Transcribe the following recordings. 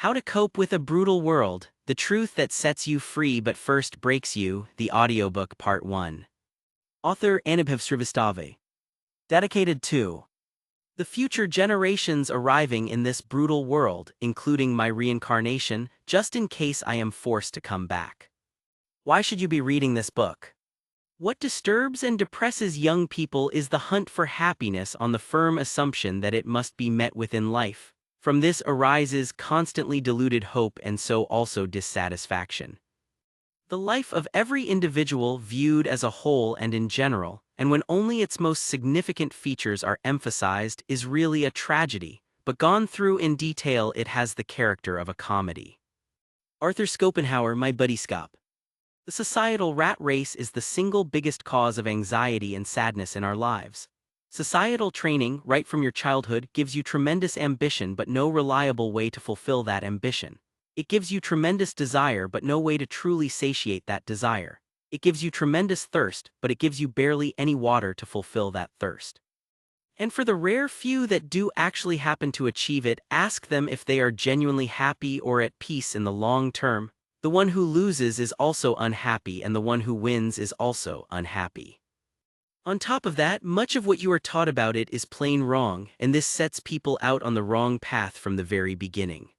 How to Cope with a Brutal World, The Truth That Sets You Free But First Breaks You, the Audiobook Part 1. Author Anubhav Srivastava. Dedicated to the future generations arriving in this brutal world, including my reincarnation, just in case I am forced to come back. Why should you be reading this book? What disturbs and depresses young people is the hunt for happiness on the firm assumption that it must be met within life. From this arises constantly diluted hope and so also dissatisfaction. The life of every individual viewed as a whole and in general, and when only its most significant features are emphasized, is really a tragedy, but gone through in detail it has the character of a comedy. Arthur Schopenhauer, my buddy Scop. The societal rat race is the single biggest cause of anxiety and sadness in our lives. Societal training, right from your childhood, gives you tremendous ambition but no reliable way to fulfill that ambition. It gives you tremendous desire but no way to truly satiate that desire. It gives you tremendous thirst, but it gives you barely any water to fulfill that thirst. And for the rare few that do actually happen to achieve it, ask them if they are genuinely happy or at peace in the long term. The one who loses is also unhappy and the one who wins is also unhappy. On top of that, much of what you are taught about it is plain wrong, and this sets people out on the wrong path from the very beginning.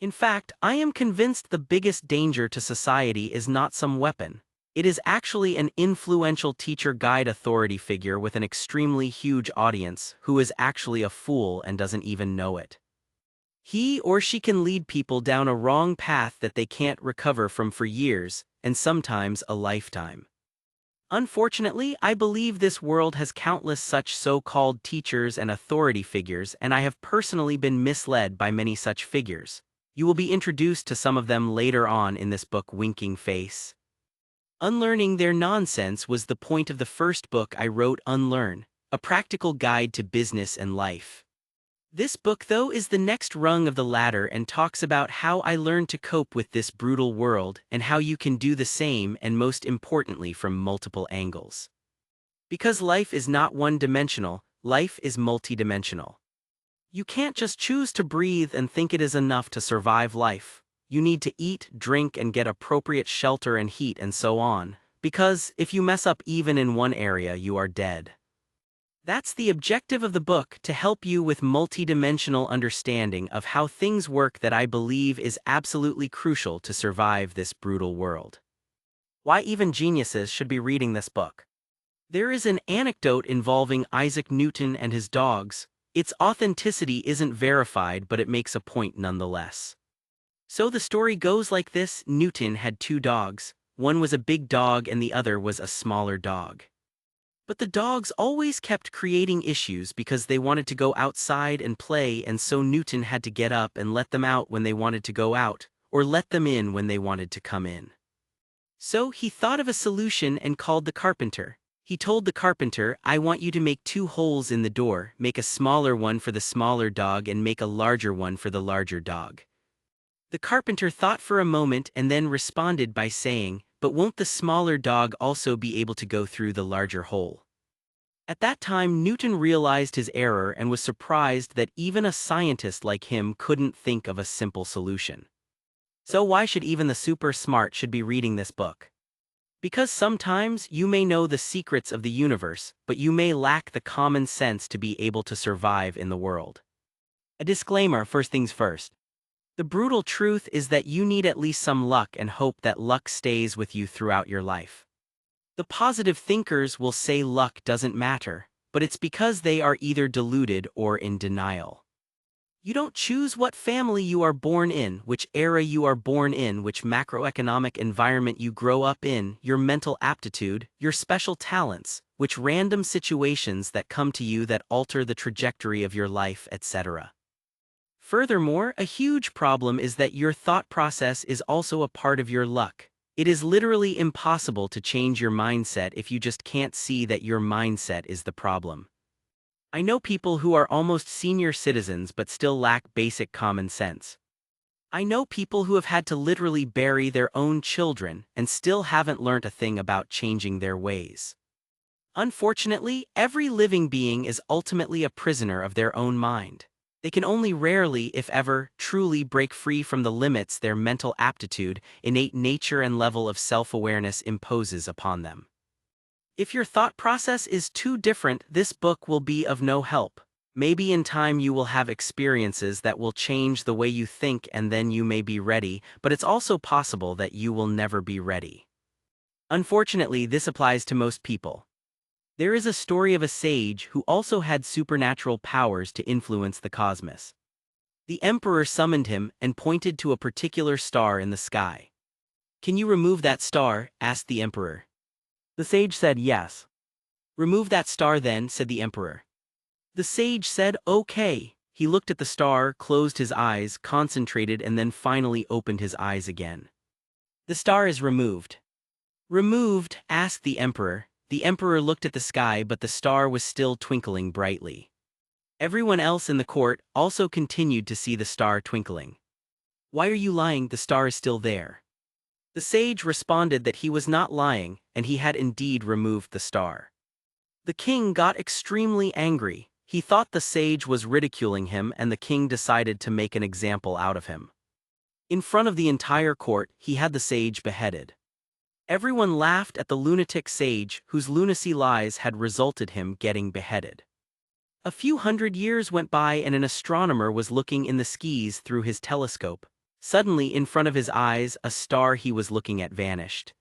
In fact, I am convinced the biggest danger to society is not some weapon. It is actually an influential teacher guide authority figure with an extremely huge audience who is actually a fool and doesn't even know it. He or she can lead people down a wrong path that they can't recover from for years, and sometimes a lifetime. Unfortunately, I believe this world has countless such so-called teachers and authority figures, and I have personally been misled by many such figures. You will be introduced to some of them later on in this book, Winking Face. Unlearning their nonsense was the point of the first book I wrote, Unlearn, a practical guide to business and life. This book, though, is the next rung of the ladder and talks about how I learned to cope with this brutal world and how you can do the same, and most importantly from multiple angles. Because life is not one-dimensional, life is multidimensional. You can't just choose to breathe and think it is enough to survive life. You need to eat, drink, and get appropriate shelter and heat and so on, because if you mess up even in one area, you are dead. That's the objective of the book, to help you with multidimensional understanding of how things work that I believe is absolutely crucial to survive this brutal world. Why even geniuses should be reading this book. There is an anecdote involving Isaac Newton and his dogs. Its authenticity isn't verified, but it makes a point nonetheless. So the story goes like this: Newton had two dogs. One was a big dog and the other was a smaller dog. But the dogs always kept creating issues because they wanted to go outside and play, and so Newton had to get up and let them out when they wanted to go out, or let them in when they wanted to come in. So he thought of a solution and called the carpenter. He told the carpenter, "I want you to make 2 holes in the door, make a smaller one for the smaller dog and make a larger one for the larger dog." The carpenter thought for a moment and then responded by saying, "But won't the smaller dog also be able to go through the larger hole?" At that time, Newton realized his error and was surprised that even a scientist like him couldn't think of a simple solution. So why should even the super smart should be reading this book? Because sometimes you may know the secrets of the universe, but you may lack the common sense to be able to survive in the world. A disclaimer, first things first. The brutal truth is that you need at least some luck and hope that luck stays with you throughout your life. The positive thinkers will say luck doesn't matter, but it's because they are either deluded or in denial. You don't choose what family you are born in, which era you are born in, which macroeconomic environment you grow up in, your mental aptitude, your special talents, which random situations that come to you that alter the trajectory of your life, etc. Furthermore, a huge problem is that your thought process is also a part of your luck. It is literally impossible to change your mindset if you just can't see that your mindset is the problem. I know people who are almost senior citizens but still lack basic common sense. I know people who have had to literally bury their own children and still haven't learned a thing about changing their ways. Unfortunately, every living being is ultimately a prisoner of their own mind. They can only rarely, if ever, truly break free from the limits their mental aptitude, innate nature and level of self-awareness imposes upon them. If your thought process is too different, this book will be of no help. Maybe in time you will have experiences that will change the way you think and then you may be ready, but it's also possible that you will never be ready. Unfortunately, this applies to most people. There is a story of a sage who also had supernatural powers to influence the cosmos. The emperor summoned him and pointed to a particular star in the sky. "Can you remove that star?" asked the emperor. The sage said yes. "Remove that star then," said the emperor. The sage said, "Okay." He looked at the star, closed his eyes, concentrated, and then finally opened his eyes again. "The star is removed." "Removed?" asked the emperor. The emperor looked at the sky, but the star was still twinkling brightly. Everyone else in the court also continued to see the star twinkling. "Why are you lying? The star is still there." The sage responded that he was not lying, and he had indeed removed the star. The king got extremely angry. He thought the sage was ridiculing him, and the king decided to make an example out of him. In front of the entire court, he had the sage beheaded. Everyone laughed at the lunatic sage whose lunacy lies had resulted him getting beheaded. A few hundred years went by and an astronomer was looking in the skies through his telescope. Suddenly, in front of his eyes, a star he was looking at vanished.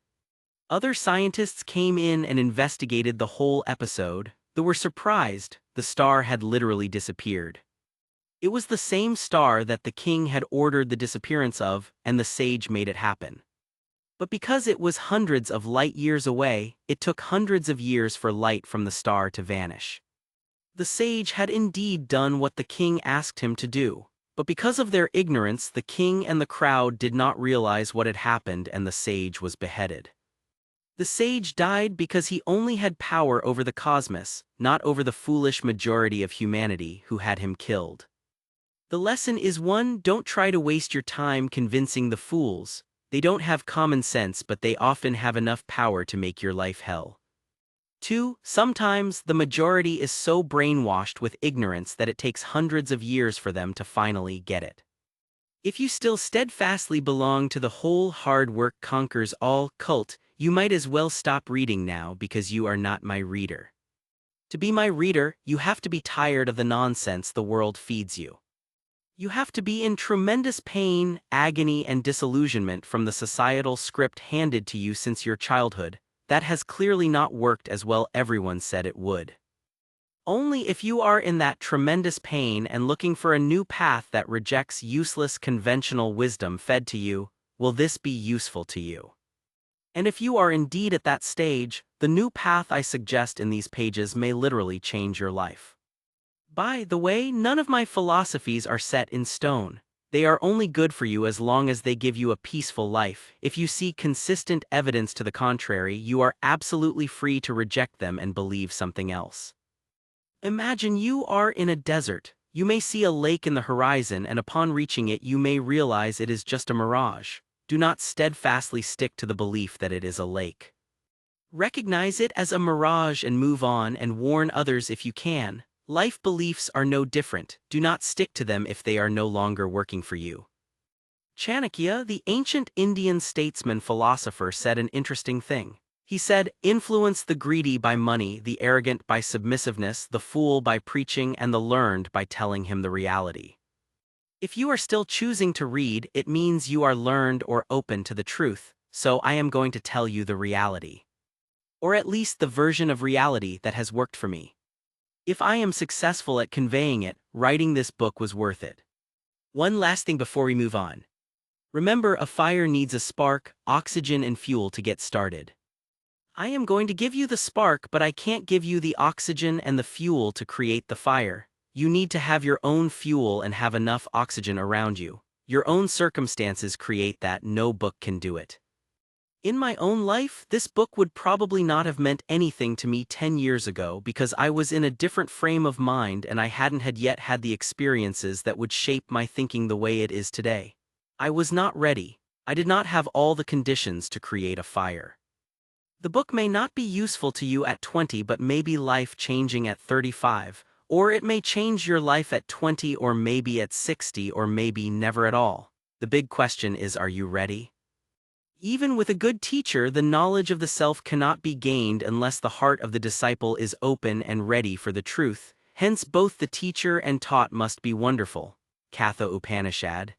Other scientists came in and investigated the whole episode. They were surprised. The star had literally disappeared. It was the same star that the king had ordered the disappearance of, and the sage made it happen. But because it was hundreds of light years away, it took hundreds of years for light from the star to vanish. The sage had indeed done what the king asked him to do, but because of their ignorance, the king and the crowd did not realize what had happened, and the sage was beheaded. The sage died because he only had power over the cosmos, not over the foolish majority of humanity who had him killed. The lesson is 1. Don't try to waste your time convincing the fools. They don't have common sense, but they often have enough power to make your life hell. 2. Sometimes the majority is so brainwashed with ignorance that it takes hundreds of years for them to finally get it. If you still steadfastly belong to the whole hard work conquers all cult, you might as well stop reading now because you are not my reader. To be my reader, you have to be tired of the nonsense the world feeds you. You have to be in tremendous pain, agony, and disillusionment from the societal script handed to you since your childhood. That has clearly not worked as well everyone said it would. Only if you are in that tremendous pain and looking for a new path that rejects useless conventional wisdom fed to you, will this be useful to you. And if you are indeed at that stage, the new path I suggest in these pages may literally change your life. By the way, none of my philosophies are set in stone. They are only good for you as long as they give you a peaceful life. If you see consistent evidence to the contrary, you are absolutely free to reject them and believe something else. Imagine you are in a desert. You may see a lake in the horizon, and upon reaching it you may realize it is just a mirage. Do not steadfastly stick to the belief that it is a lake. Recognize it as a mirage and move on, and warn others if you can. Life beliefs are no different. Do not stick to them if they are no longer working for you. Chanakya, the ancient Indian statesman philosopher, said an interesting thing. He said, "Influence the greedy by money, the arrogant by submissiveness, the fool by preaching, and the learned by telling him the reality." If you are still choosing to read, it means you are learned or open to the truth, so I am going to tell you the reality. Or at least the version of reality that has worked for me. If I am successful at conveying it, writing this book was worth it. One last thing before we move on. Remember, a fire needs a spark, oxygen, and fuel to get started. I am going to give you the spark, but I can't give you the oxygen and the fuel to create the fire. You need to have your own fuel and have enough oxygen around you. Your own circumstances create that. No book can do it. In my own life, this book would probably not have meant anything to me 10 years ago because I was in a different frame of mind and I hadn't yet had the experiences that would shape my thinking the way it is today. I was not ready. I did not have all the conditions to create a fire. The book may not be useful to you at 20, but may be life-changing at 35, Or it may change your life at 20 or maybe at 60 or maybe never at all. The big question is, are you ready? Even with a good teacher, the knowledge of the self cannot be gained unless the heart of the disciple is open and ready for the truth. Hence both the teacher and taught must be wonderful. Katha Upanishad.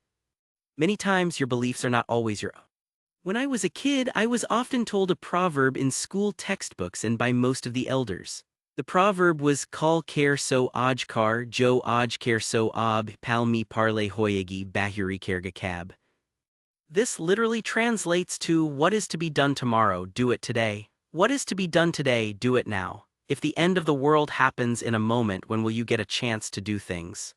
Many times your beliefs are not always your own. When I was a kid, I was often told a proverb in school textbooks and by most of the elders. The proverb was Kal kare so ajkar, jo ajkar so ab, palmi parle hoyegi bahuri kerga kab. This literally translates to, what is to be done tomorrow, do it today. What is to be done today, do it now. If the end of the world happens in a moment, when will you get a chance to do things?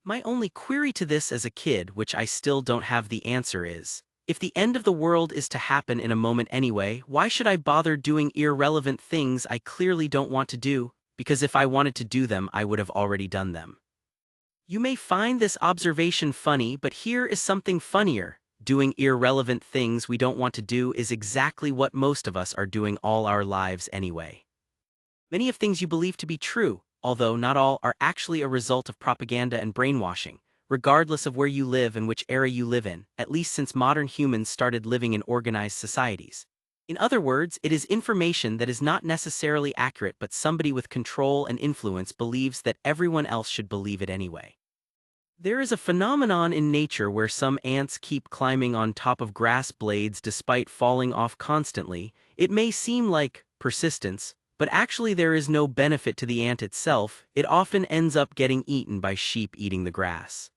My only query to this as a kid, which I still don't have the answer, is, if the end of the world is to happen in a moment anyway, why should I bother doing irrelevant things I clearly don't want to do? Because if I wanted to do them, I would have already done them. You may find this observation funny, but here is something funnier. Doing irrelevant things we don't want to do is exactly what most of us are doing all our lives anyway. Many of things you believe to be true, although not all, are actually a result of propaganda and brainwashing, regardless of where you live and which era you live in, at least since modern humans started living in organized societies. In other words, it is information that is not necessarily accurate, but somebody with control and influence believes that everyone else should believe it anyway. There is a phenomenon in nature where some ants keep climbing on top of grass blades despite falling off constantly. It may seem like persistence, but actually there is no benefit to the ant itself. It often ends up getting eaten by sheep eating the grass.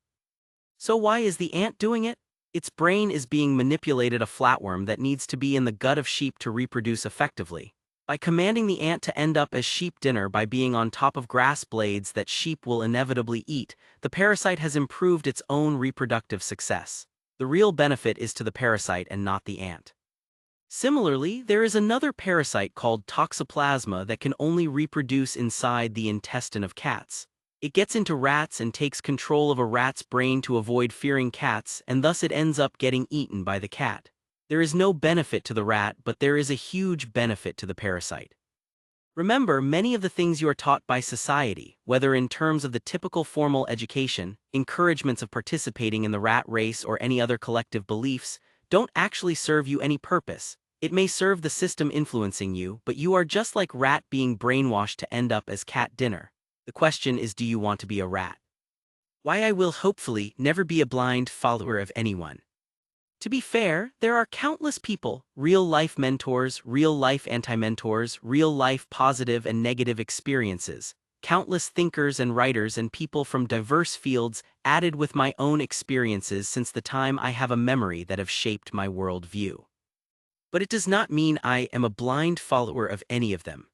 So why is the ant doing it? Its brain is being manipulated, a flatworm that needs to be in the gut of sheep to reproduce effectively. By commanding the ant to end up as sheep dinner by being on top of grass blades that sheep will inevitably eat, the parasite has improved its own reproductive success. The real benefit is to the parasite and not the ant. Similarly, there is another parasite called toxoplasma that can only reproduce inside the intestine of cats. It gets into rats and takes control of a rat's brain to avoid fearing cats, and thus it ends up getting eaten by the cat. There is no benefit to the rat, but there is a huge benefit to the parasite. Remember, many of the things you are taught by society, whether in terms of the typical formal education, encouragements of participating in the rat race, or any other collective beliefs, don't actually serve you any purpose. It may serve the system influencing you, but you are just like rat being brainwashed to end up as cat dinner. The question is, do you want to be a rat? Why I will hopefully never be a blind follower of anyone. To be fair, there are countless people, real-life mentors, real-life anti-mentors, real-life positive and negative experiences, countless thinkers and writers and people from diverse fields, added with my own experiences since the time I have a memory, that have shaped my worldview. But it does not mean I am a blind follower of any of them.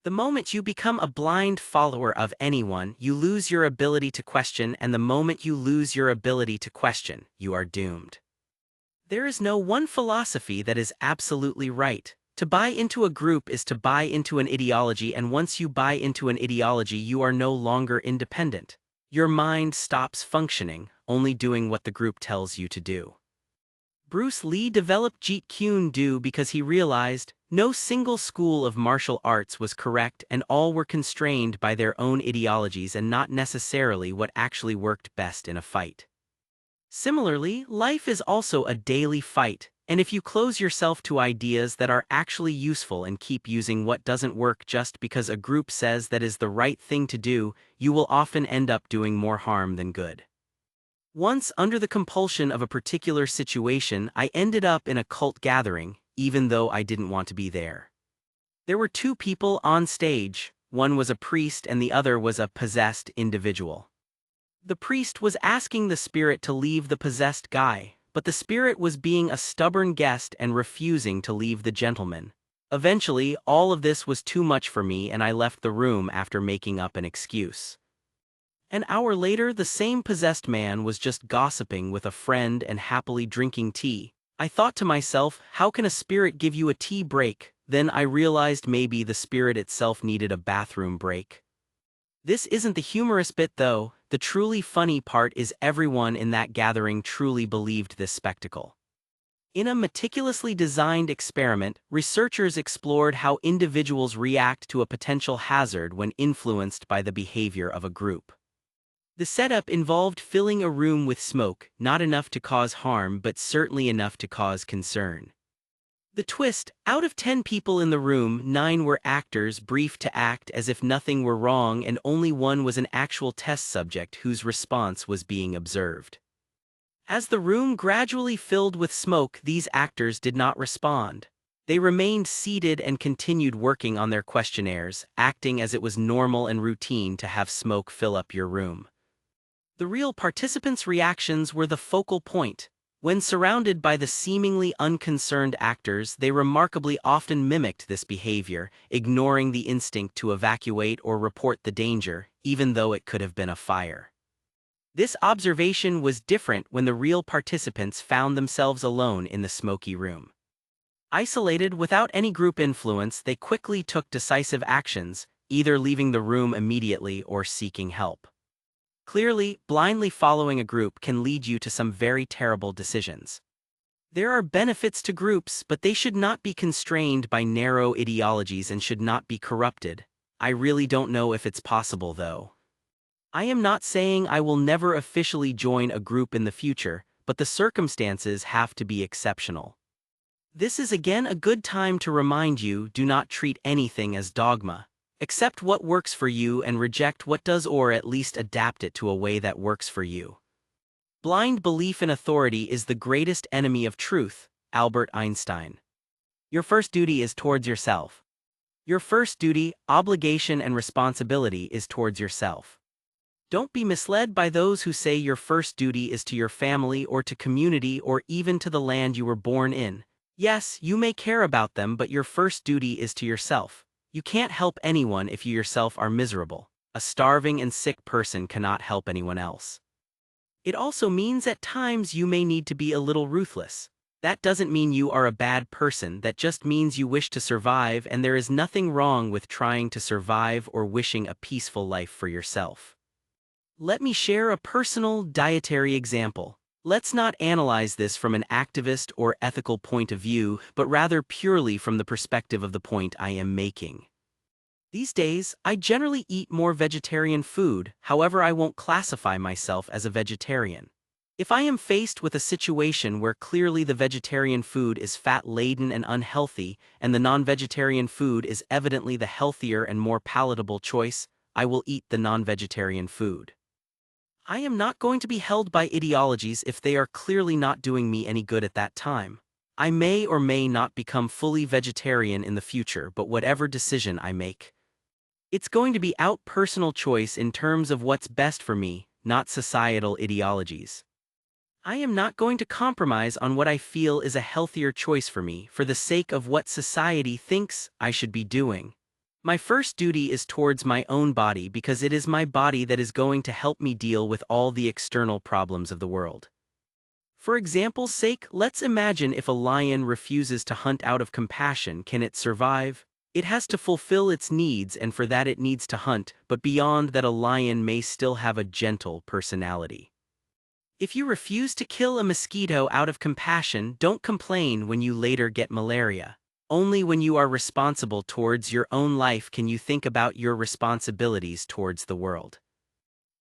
The moment you become a blind follower of anyone, you lose your ability to question, and the moment you lose your ability to question, you are doomed. There is no one philosophy that is absolutely right. To buy into a group is to buy into an ideology, and once you buy into an ideology, you are no longer independent. Your mind stops functioning, only doing what the group tells you to do. Bruce Lee developed Jeet Kune Do because he realized no single school of martial arts was correct, and all were constrained by their own ideologies and not necessarily what actually worked best in a fight. Similarly, life is also a daily fight, and if you close yourself to ideas that are actually useful and keep using what doesn't work just because a group says that is the right thing to do, you will often end up doing more harm than good. Once, under the compulsion of a particular situation, I ended up in a cult gathering, even though I didn't want to be there. There were two people on stage. One was a priest and the other was a possessed individual. The priest was asking the spirit to leave the possessed guy, but the spirit was being a stubborn guest and refusing to leave the gentleman. Eventually, all of this was too much for me and I left the room after making up an excuse. An hour later, the same possessed man was just gossiping with a friend and happily drinking tea. I thought to myself, how can a spirit give you a tea break? Then I realized maybe the spirit itself needed a bathroom break. This isn't the humorous bit though. The truly funny part is everyone in that gathering truly believed this spectacle. In a meticulously designed experiment, researchers explored how individuals react to a potential hazard when influenced by the behavior of a group. The setup involved filling a room with smoke, not enough to cause harm but certainly enough to cause concern. The twist: out of 10 people in the room, 9 were actors briefed to act as if nothing were wrong, and only 1 was an actual test subject whose response was being observed. As the room gradually filled with smoke, these actors did not respond. They remained seated and continued working on their questionnaires, acting as it was normal and routine to have smoke fill up your room. The real participants' reactions were the focal point. When surrounded by the seemingly unconcerned actors, they remarkably often mimicked this behavior, ignoring the instinct to evacuate or report the danger, even though it could have been a fire. This observation was different when the real participants found themselves alone in the smoky room. Isolated, without any group influence, they quickly took decisive actions, either leaving the room immediately or seeking help. Clearly, blindly following a group can lead you to some very terrible decisions. There are benefits to groups, but they should not be constrained by narrow ideologies and should not be corrupted. I really don't know if it's possible, though. I am not saying I will never officially join a group in the future, but the circumstances have to be exceptional. This is again a good time to remind you: do not treat anything as dogma. Accept what works for you and reject what does, or at least adapt it to a way that works for you. Blind belief in authority is the greatest enemy of truth. Albert Einstein. Your first duty is towards yourself. Your first duty, obligation, and responsibility is towards yourself. Don't be misled by those who say your first duty is to your family or to community or even to the land you were born in. Yes, you may care about them, but your first duty is to yourself. You can't help anyone if you yourself are miserable. A starving and sick person cannot help anyone else. It also means at times you may need to be a little ruthless. That doesn't mean you are a bad person, that just means you wish to survive, and there is nothing wrong with trying to survive or wishing a peaceful life for yourself. Let me share a personal dietary example. Let's not analyze this from an activist or ethical point of view, but rather purely from the perspective of the point I am making. These days, I generally eat more vegetarian food, however I won't classify myself as a vegetarian. If I am faced with a situation where clearly the vegetarian food is fat-laden and unhealthy, and the non-vegetarian food is evidently the healthier and more palatable choice, I will eat the non-vegetarian food. I am not going to be held by ideologies if they are clearly not doing me any good at that time. I may or may not become fully vegetarian in the future, but whatever decision I make, it's going to be out personal choice in terms of what's best for me, not societal ideologies. I am not going to compromise on what I feel is a healthier choice for me for the sake of what society thinks I should be doing. My first duty is towards my own body because it is my body that is going to help me deal with all the external problems of the world. For example's sake, let's imagine if a lion refuses to hunt out of compassion, can it survive? It has to fulfill its needs, and for that it needs to hunt, but beyond that a lion may still have a gentle personality. If you refuse to kill a mosquito out of compassion, don't complain when you later get malaria. Only when you are responsible towards your own life can you think about your responsibilities towards the world.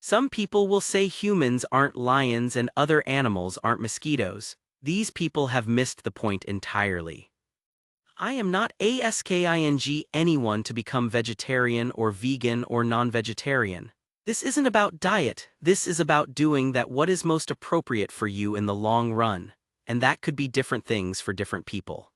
Some people will say humans aren't lions and other animals aren't mosquitoes. These people have missed the point entirely. I am not asking anyone to become vegetarian or vegan or non-vegetarian. This isn't about diet, this is about doing what is most appropriate for you in the long run, and that could be different things for different people.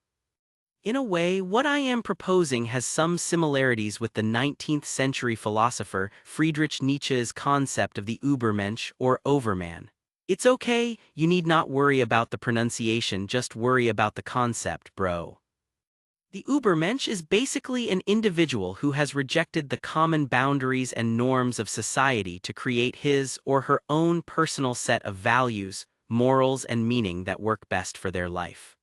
In a way, what I am proposing has some similarities with the 19th century philosopher Friedrich Nietzsche's concept of the Übermensch or overman. It's okay, you need not worry about the pronunciation, just worry about the concept, bro. The Übermensch is basically an individual who has rejected the common boundaries and norms of society to create his or her own personal set of values, morals, and meaning that work best for their life.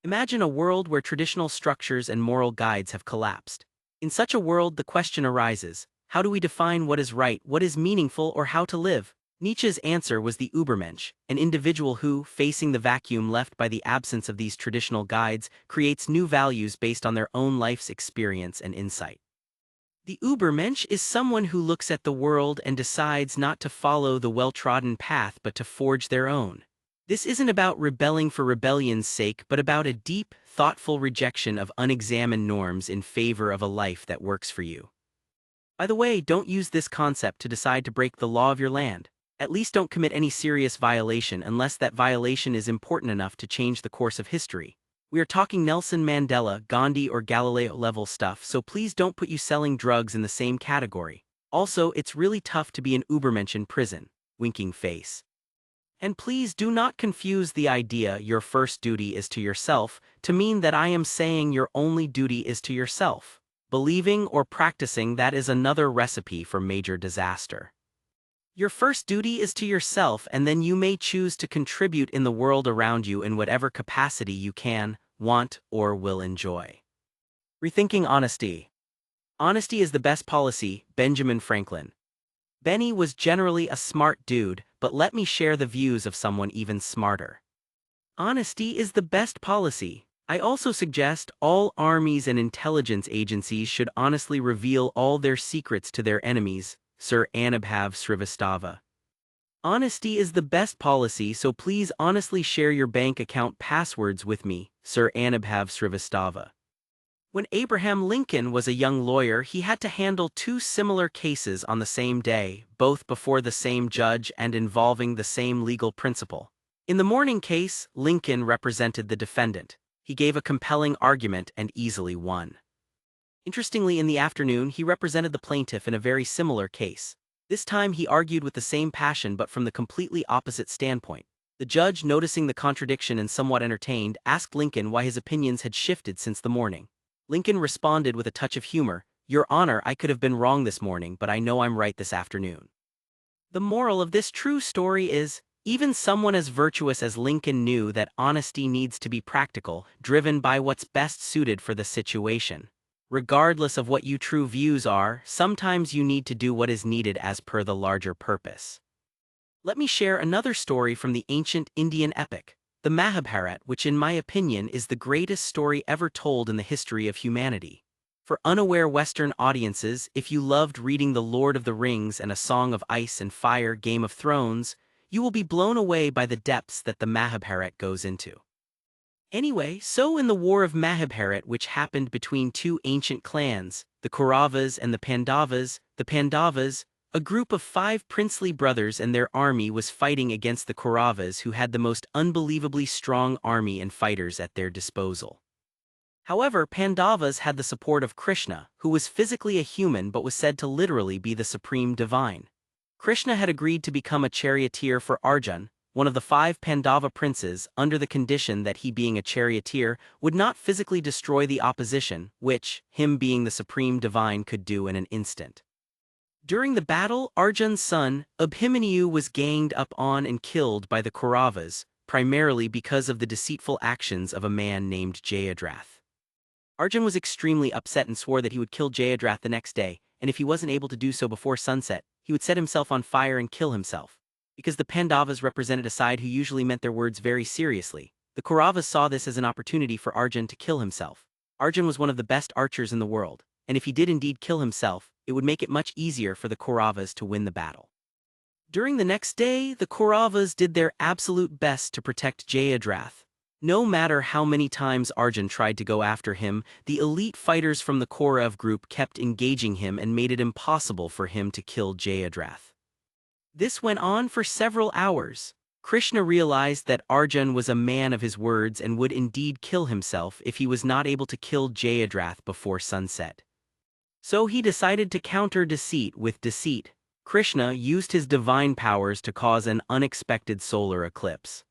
Imagine a world where traditional structures and moral guides have collapsed. In such a world, the question arises: how do we define what is right, what is meaningful, or how to live? Nietzsche's answer was the Übermensch, an individual who, facing the vacuum left by the absence of these traditional guides, creates new values based on their own life's experience and insight. The Übermensch is someone who looks at the world and decides not to follow the well-trodden path but to forge their own. This isn't about rebelling for rebellion's sake but about a deep, thoughtful rejection of unexamined norms in favor of a life that works for you. By the way, don't use this concept to decide to break the law of your land. At least don't commit any serious violation unless that violation is important enough to change the course of history. We are talking Nelson Mandela, Gandhi or Galileo level stuff, so please don't put you selling drugs in the same category. Also, it's really tough to be an Übermensch in prison. Winking face. And please do not confuse the idea your first duty is to yourself to mean that I am saying your only duty is to yourself. Believing or practicing that is another recipe for major disaster. Your first duty is to yourself, and then you may choose to contribute in the world around you in whatever capacity you can, want, or will enjoy. Rethinking honesty. Honesty is the best policy, Benjamin Franklin. Benny was generally a smart dude, but let me share the views of someone even smarter. Honesty is the best policy. I also suggest all armies and intelligence agencies should honestly reveal all their secrets to their enemies, Sir Anubhav Srivastava. Honesty is the best policy, so please honestly share your bank account passwords with me, Sir Anubhav Srivastava. When Abraham Lincoln was a young lawyer, he had to handle two similar cases on the same day, both before the same judge and involving the same legal principle. In the morning case, Lincoln represented the defendant. He gave a compelling argument and easily won. Interestingly, in the afternoon, he represented the plaintiff in a very similar case. This time he argued with the same passion but from the completely opposite standpoint. The judge, noticing the contradiction and somewhat entertained, asked Lincoln why his opinions had shifted since the morning. Lincoln responded with a touch of humor, "Your Honor, I could have been wrong this morning, but I know I'm right this afternoon." The moral of this true story is, even someone as virtuous as Lincoln knew that honesty needs to be practical, driven by what's best suited for the situation. Regardless of what your true views are, sometimes you need to do what is needed as per the larger purpose. Let me share another story from the ancient Indian epic, the Mahabharata, which in my opinion is the greatest story ever told in the history of humanity. For unaware Western audiences, if you loved reading The Lord of the Rings and A Song of Ice and Fire, Game of Thrones, you will be blown away by the depths that the Mahabharata goes into. Anyway, so in the War of Mahabharata, which happened between two ancient clans, the Kauravas and the Pandavas, a group of 5 princely brothers and their army was fighting against the Kauravas, who had the most unbelievably strong army and fighters at their disposal. However, Pandavas had the support of Krishna, who was physically a human but was said to literally be the supreme divine. Krishna had agreed to become a charioteer for Arjun, one of the 5 Pandava princes, under the condition that he, being a charioteer, would not physically destroy the opposition, which, him being the supreme divine, could do in an instant. During the battle, Arjun's son, Abhimanyu, was ganged up on and killed by the Kauravas, primarily because of the deceitful actions of a man named Jayadrath. Arjun was extremely upset and swore that he would kill Jayadrath the next day, and if he wasn't able to do so before sunset, he would set himself on fire and kill himself. Because the Pandavas represented a side who usually meant their words very seriously, the Kauravas saw this as an opportunity for Arjun to kill himself. Arjun was one of the best archers in the world, and if he did indeed kill himself, it would make it much easier for the Kauravas to win the battle. During the next day, the Kauravas did their absolute best to protect Jayadrath. No matter how many times Arjun tried to go after him, the elite fighters from the Kaurav group kept engaging him and made it impossible for him to kill Jayadrath. This went on for several hours. Krishna realized that Arjun was a man of his words and would indeed kill himself if he was not able to kill Jayadrath before sunset. So he decided to counter deceit with deceit. Krishna used his divine powers to cause an unexpected solar eclipse.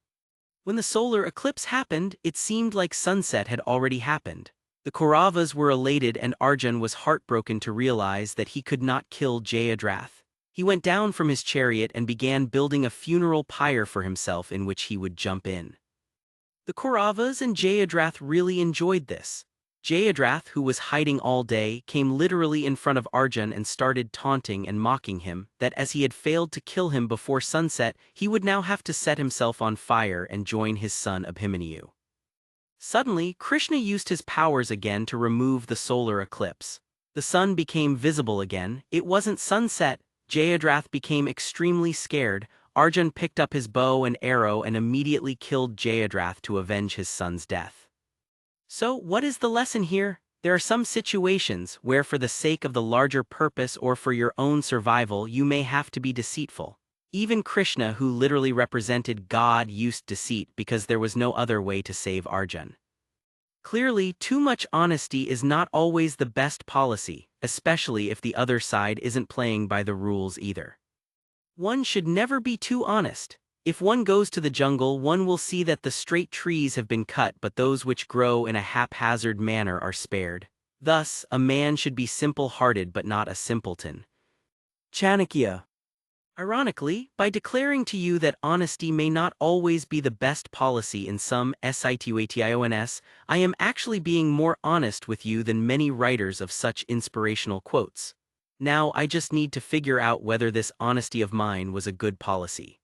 When the solar eclipse happened, it seemed like sunset had already happened. The Kauravas were elated and Arjun was heartbroken to realize that he could not kill Jayadrath. He went down from his chariot and began building a funeral pyre for himself in which he would jump in. The Kauravas and Jayadrath really enjoyed this. Jayadrath, who was hiding all day, came literally in front of Arjun and started taunting and mocking him, that as he had failed to kill him before sunset, he would now have to set himself on fire and join his son Abhimanyu. Suddenly, Krishna used his powers again to remove the solar eclipse. The sun became visible again. It wasn't sunset. Jayadrath became extremely scared. Arjun picked up his bow and arrow and immediately killed Jayadrath to avenge his son's death. So, what is the lesson here? There are some situations where for the sake of the larger purpose or for your own survival you may have to be deceitful. Even Krishna, who literally represented God, used deceit because there was no other way to save Arjun. Clearly, too much honesty is not always the best policy, especially if the other side isn't playing by the rules either. One should never be too honest. If one goes to the jungle, one will see that the straight trees have been cut, but those which grow in a haphazard manner are spared. Thus, a man should be simple-hearted but not a simpleton. Chanakya. Ironically, by declaring to you that honesty may not always be the best policy in some situations, I am actually being more honest with you than many writers of such inspirational quotes. Now I just need to figure out whether this honesty of mine was a good policy.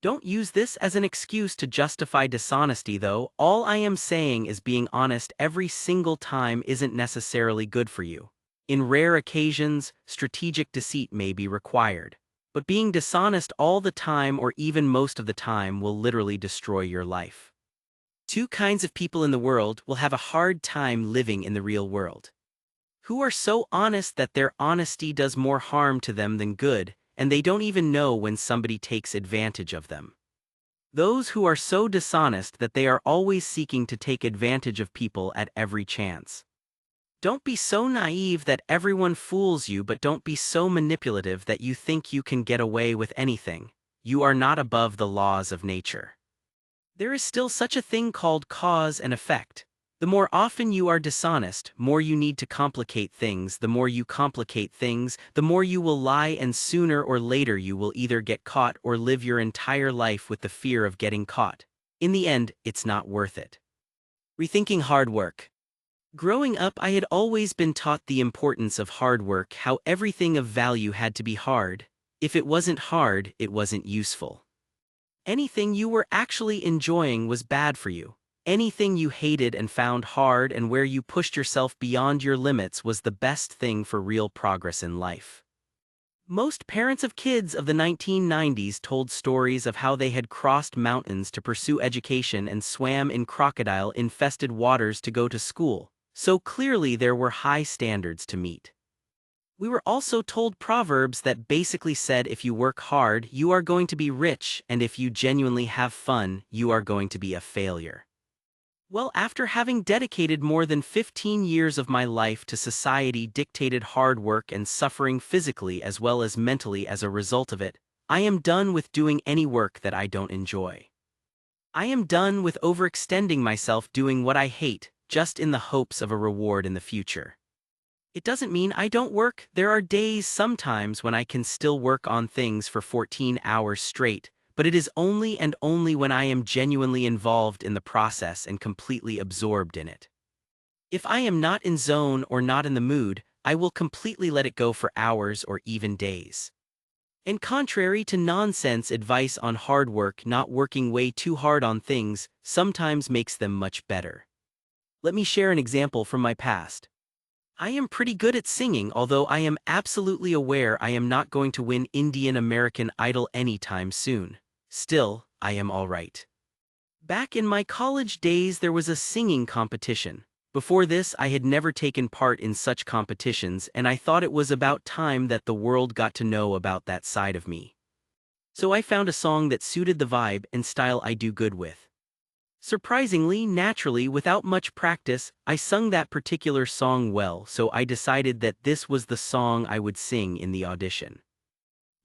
Don't use this as an excuse to justify dishonesty though. All I am saying is being honest every single time isn't necessarily good for you. In rare occasions, strategic deceit may be required. But being dishonest all the time or even most of the time will literally destroy your life. Two kinds of people in the world will have a hard time living in the real world. Who are so honest that their honesty does more harm to them than good, and they don't even know when somebody takes advantage of them. Those who are so dishonest that they are always seeking to take advantage of people at every chance. Don't be so naive that everyone fools you, but don't be so manipulative that you think you can get away with anything. You are not above the laws of nature. There is still such a thing called cause and effect. The more often you are dishonest, more you need to complicate things. The more you complicate things, the more you will lie, and sooner or later you will either get caught or live your entire life with the fear of getting caught. In the end, it's not worth it. Rethinking hard work. Growing up, I had always been taught the importance of hard work, how everything of value had to be hard. If it wasn't hard, it wasn't useful. Anything you were actually enjoying was bad for you. Anything you hated and found hard and where you pushed yourself beyond your limits was the best thing for real progress in life. Most parents of kids of the 1990s told stories of how they had crossed mountains to pursue education and swam in crocodile-infested waters to go to school. So clearly there were high standards to meet. We were also told proverbs that basically said if you work hard, you are going to be rich, and if you genuinely have fun, you are going to be a failure. Well, after having dedicated more than 15 years of my life to society-dictated hard work and suffering physically as well as mentally as a result of it, I am done with doing any work that I don't enjoy. I am done with overextending myself doing what I hate, just in the hopes of a reward in the future. It doesn't mean I don't work. There are days sometimes when I can still work on things for 14 hours straight, but it is only and only when I am genuinely involved in the process and completely absorbed in it. If I am not in zone or not in the mood, I will completely let it go for hours or even days. And contrary to nonsense advice on hard work, not working way too hard on things sometimes makes them much better. Let me share an example from my past. I am pretty good at singing, although I am absolutely aware I am not going to win Indian American Idol anytime soon. Still, I am alright. Back in my college days there was a singing competition. Before this I had never taken part in such competitions, and I thought it was about time that the world got to know about that side of me. So I found a song that suited the vibe and style I do good with. Surprisingly, naturally, without much practice, I sung that particular song well, so I decided that this was the song I would sing in the audition.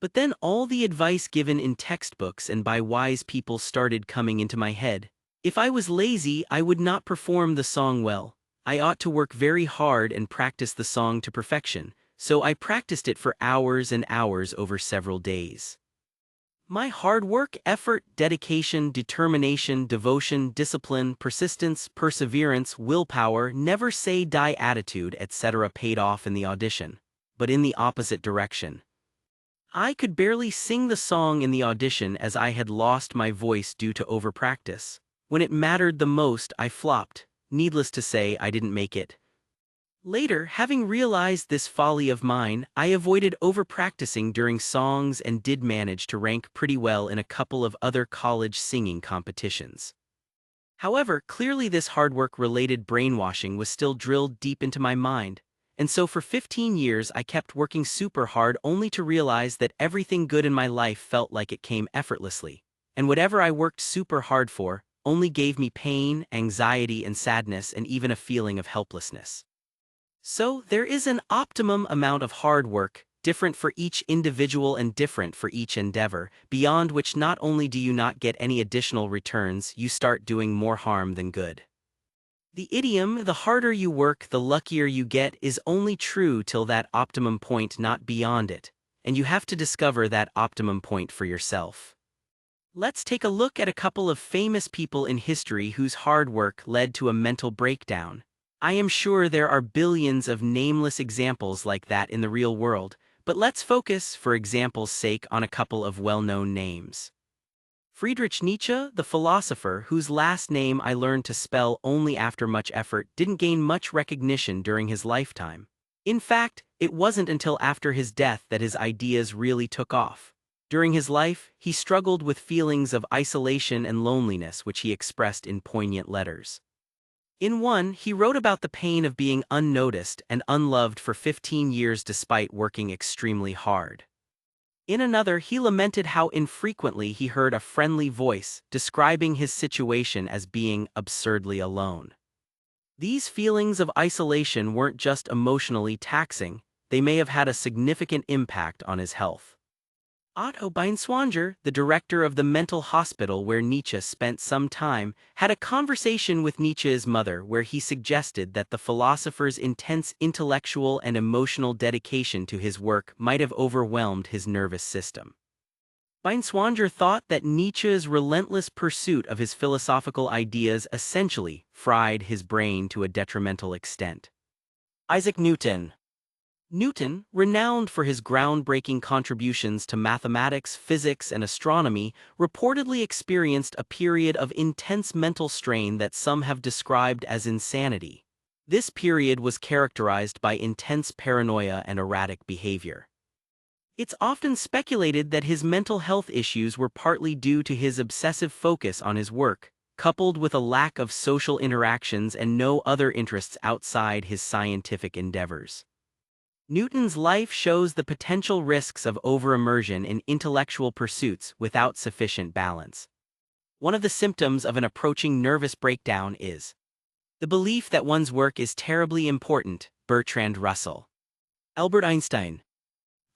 But then all the advice given in textbooks and by wise people started coming into my head. If I was lazy, I would not perform the song well. I ought to work very hard and practice the song to perfection, so I practiced it for hours and hours over several days. My hard work, effort, dedication, determination, devotion, discipline, persistence, perseverance, willpower, never say die attitude, etc. paid off in the audition, but in the opposite direction. I could barely sing the song in the audition as I had lost my voice due to overpractice. When it mattered the most, I flopped. Needless to say, I didn't make it. Later, having realized this folly of mine, I avoided overpracticing during songs and did manage to rank pretty well in a couple of other college singing competitions. However, clearly this hard work-related brainwashing was still drilled deep into my mind, and so for 15 years I kept working super hard only to realize that everything good in my life felt like it came effortlessly, and whatever I worked super hard for only gave me pain, anxiety, and sadness, and even a feeling of helplessness. So, there is an optimum amount of hard work, different for each individual and different for each endeavor, beyond which not only do you not get any additional returns, you start doing more harm than good. The idiom, the harder you work, the luckier you get, is only true till that optimum point, not beyond it, and you have to discover that optimum point for yourself. Let's take a look at a couple of famous people in history whose hard work led to a mental breakdown. I am sure there are billions of nameless examples like that in the real world, but let's focus, for example's sake, on a couple of well-known names. Friedrich Nietzsche, the philosopher whose last name I learned to spell only after much effort, didn't gain much recognition during his lifetime. In fact, it wasn't until after his death that his ideas really took off. During his life, he struggled with feelings of isolation and loneliness, which he expressed in poignant letters. In one, he wrote about the pain of being unnoticed and unloved for 15 years despite working extremely hard. In another, he lamented how infrequently he heard a friendly voice describing his situation as being absurdly alone. These feelings of isolation weren't just emotionally taxing, they may have had a significant impact on his health. Otto Binswanger, the director of the mental hospital where Nietzsche spent some time, had a conversation with Nietzsche's mother where he suggested that the philosopher's intense intellectual and emotional dedication to his work might have overwhelmed his nervous system. Binswanger thought that Nietzsche's relentless pursuit of his philosophical ideas essentially fried his brain to a detrimental extent. Isaac Newton. Newton, renowned for his groundbreaking contributions to mathematics, physics, and astronomy, reportedly experienced a period of intense mental strain that some have described as insanity. This period was characterized by intense paranoia and erratic behavior. It's often speculated that his mental health issues were partly due to his obsessive focus on his work, coupled with a lack of social interactions and no other interests outside his scientific endeavors. Newton's life shows the potential risks of overimmersion in intellectual pursuits without sufficient balance. One of the symptoms of an approaching nervous breakdown is the belief that one's work is terribly important. Bertrand Russell. Albert Einstein.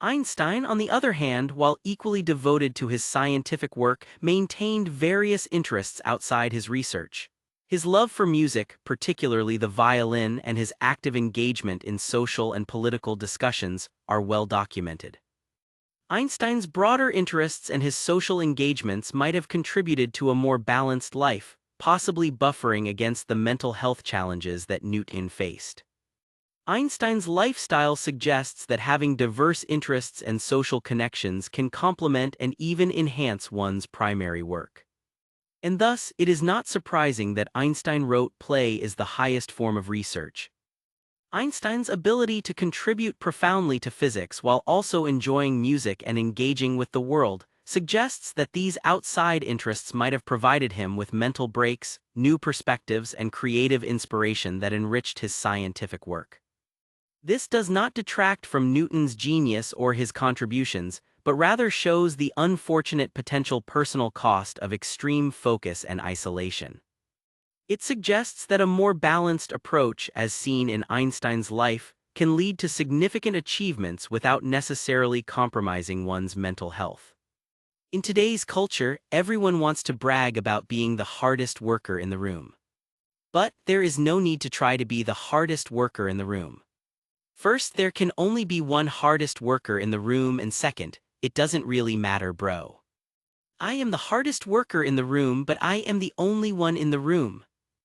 Einstein, on the other hand, while equally devoted to his scientific work, maintained various interests outside his research. His love for music, particularly the violin, and his active engagement in social and political discussions are well documented. Einstein's broader interests and his social engagements might have contributed to a more balanced life, possibly buffering against the mental health challenges that Newton faced. Einstein's lifestyle suggests that having diverse interests and social connections can complement and even enhance one's primary work. And thus, it is not surprising that Einstein wrote play is the highest form of research. Einstein's ability to contribute profoundly to physics while also enjoying music and engaging with the world suggests that these outside interests might have provided him with mental breaks, new perspectives, and creative inspiration that enriched his scientific work. This does not detract from Newton's genius or his contributions, but rather shows the unfortunate potential personal cost of extreme focus and isolation. It suggests that a more balanced approach, as seen in Einstein's life, can lead to significant achievements without necessarily compromising one's mental health. In today's culture, everyone wants to brag about being the hardest worker in the room. But there is no need to try to be the hardest worker in the room. First, there can only be one hardest worker in the room, and second, it doesn't really matter, bro. I am the hardest worker in the room, but I am the only one in the room.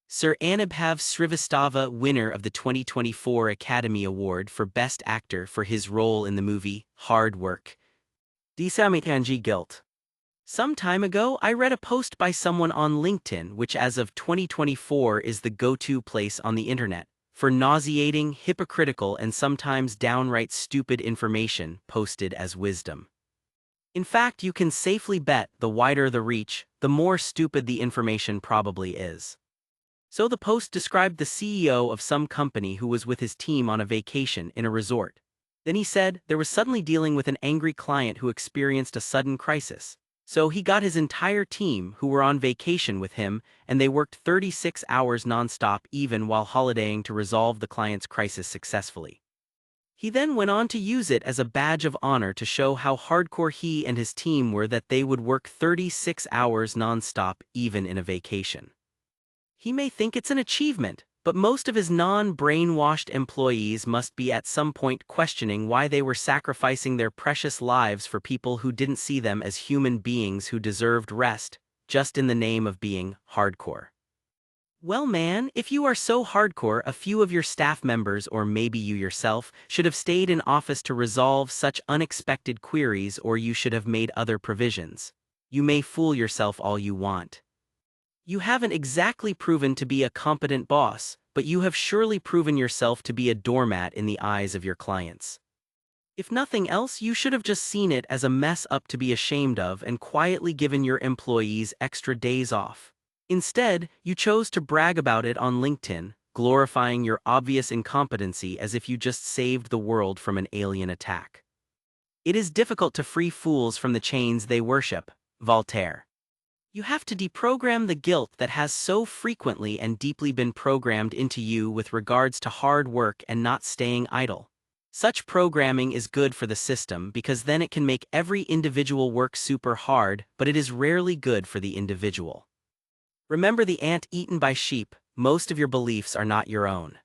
Sir Anubhav Srivastava, winner of the 2024 Academy Award for Best Actor for his role in the movie Hard Work. Dismantle guilt. Some time ago, I read a post by someone on LinkedIn, which as of 2024 is the go-to place on the internet for nauseating, hypocritical, and sometimes downright stupid information posted as wisdom. In fact, you can safely bet the wider the reach, the more stupid the information probably is. So the post described the CEO of some company who was with his team on a vacation in a resort. Then he said there was suddenly dealing with an angry client who experienced a sudden crisis. So he got his entire team who were on vacation with him, and they worked 36 hours nonstop even while holidaying to resolve the client's crisis successfully. He then went on to use it as a badge of honor to show how hardcore he and his team were, that they would work 36 hours nonstop even in a vacation. He may think it's an achievement, but most of his non-brainwashed employees must be at some point questioning why they were sacrificing their precious lives for people who didn't see them as human beings who deserved rest, just in the name of being hardcore. Well man, if you are so hardcore, a few of your staff members or maybe you yourself should have stayed in office to resolve such unexpected queries, or you should have made other provisions. You may fool yourself all you want. You haven't exactly proven to be a competent boss, but you have surely proven yourself to be a doormat in the eyes of your clients. If nothing else, you should have just seen it as a mess up to be ashamed of and quietly given your employees extra days off. Instead, you chose to brag about it on LinkedIn, glorifying your obvious incompetency as if you just saved the world from an alien attack. It is difficult to free fools from the chains they worship. Voltaire. You have to deprogram the guilt that has so frequently and deeply been programmed into you with regards to hard work and not staying idle. Such programming is good for the system because then it can make every individual work super hard, but it is rarely good for the individual. Remember the ant eaten by sheep, most of your beliefs are not your own.